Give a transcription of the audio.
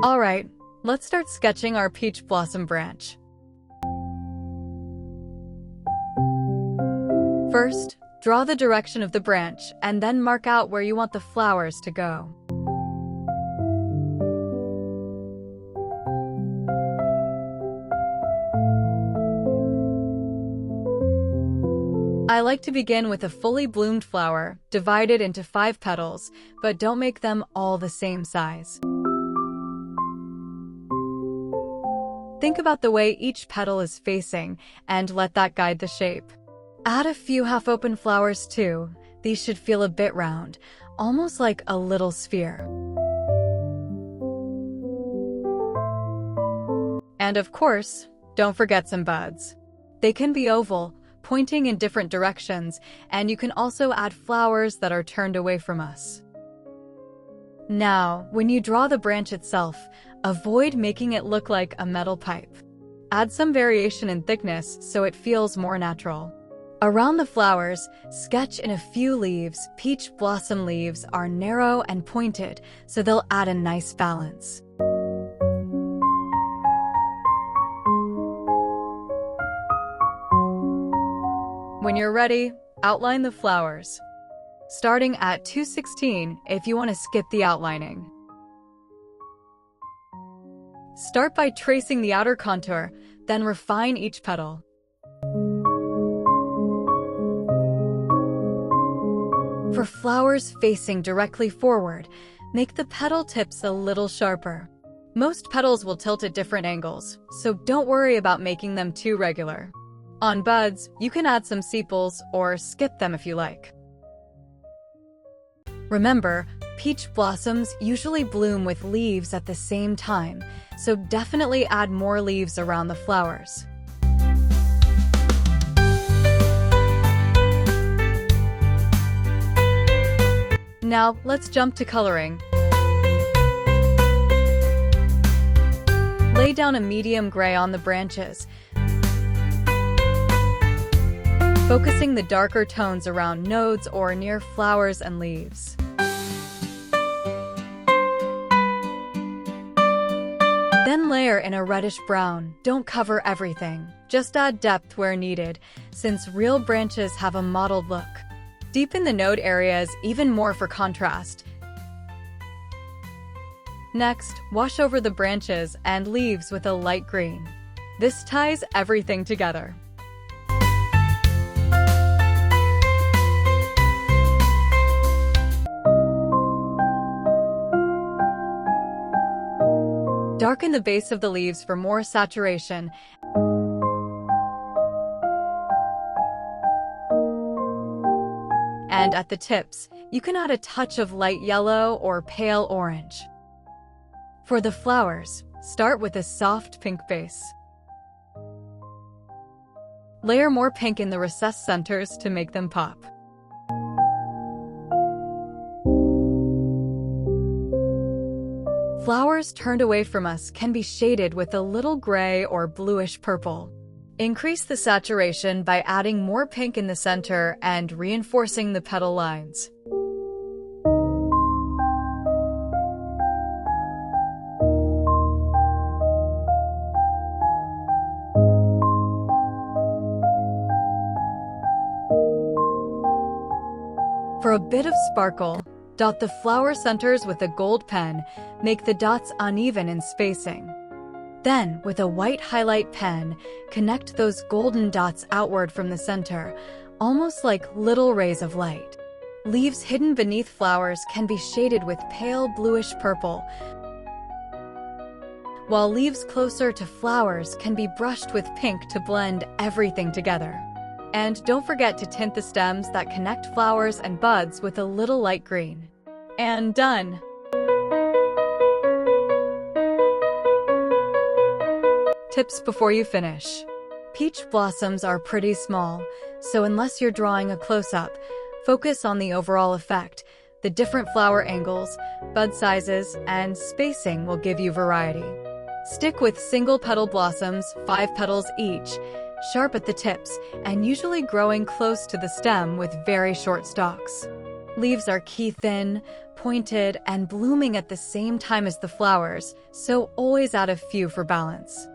Alright, let's start sketching our peach blossom branch. First, draw the direction of the branch and then mark out where you want the flowers to go. I like to begin with a fully bloomed flower, divided into 5 petals, but don't make them all the same size. Think about the way each petal is facing and let that guide the shape. Add a few half-open flowers too. These should feel a bit round, almost like a little sphere. And of course, don't forget some buds. They can be oval, pointing in different directions, and you can also add flowers that are turned away from us. Now, when you draw the branch itself, avoid making it look like a metal pipe. Add some variation in thickness so it feels more natural. Around the flowers, sketch in a few leaves. Peach blossom leaves are narrow and pointed, so they'll add a nice balance. When you're ready, outline the flowers. Starting at 216 if you want to skip the outlining. Start by tracing the outer contour, then refine each petal. For flowers facing directly forward, make the petal tips a little sharper. Most petals will tilt at different angles, so don't worry about making them too regular. On buds, you can add some sepals or skip them if you like. Remember, peach blossoms usually bloom with leaves at the same time, so definitely add more leaves around the flowers. Now, let's jump to coloring. Lay down a medium gray on the branches, focusing the darker tones around nodes or near flowers and leaves. Then layer in a reddish brown. Don't cover everything. Just add depth where needed, since real branches have a mottled look. Deepen the node areas even more for contrast. Next, wash over the branches and leaves with a light green. This ties everything together. Darken the base of the leaves for more saturation. And at the tips, you can add a touch of light yellow or pale orange. For the flowers, start with a soft pink base. Layer more pink in the recessed centers to make them pop. Flowers turned away from us can be shaded with a little gray or bluish purple. Increase the saturation by adding more pink in the center and reinforcing the petal lines. For a bit of sparkle, dot the flower centers with a gold pen. Make the dots uneven in spacing. Then, with a white highlight pen, connect those golden dots outward from the center, almost like little rays of light. Leaves hidden beneath flowers can be shaded with pale bluish purple, while leaves closer to flowers can be brushed with pink to blend everything together. And don't forget to tint the stems that connect flowers and buds with a little light green. And done! Tips before you finish. Peach blossoms are pretty small, so unless you're drawing a close-up, focus on the overall effect. The different flower angles, bud sizes, and spacing will give you variety. Stick with single petal blossoms, 5 petals each, sharp at the tips, and usually growing close to the stem with very short stalks. Leaves are key thin, pointed, and blooming at the same time as the flowers, so always add a few for balance.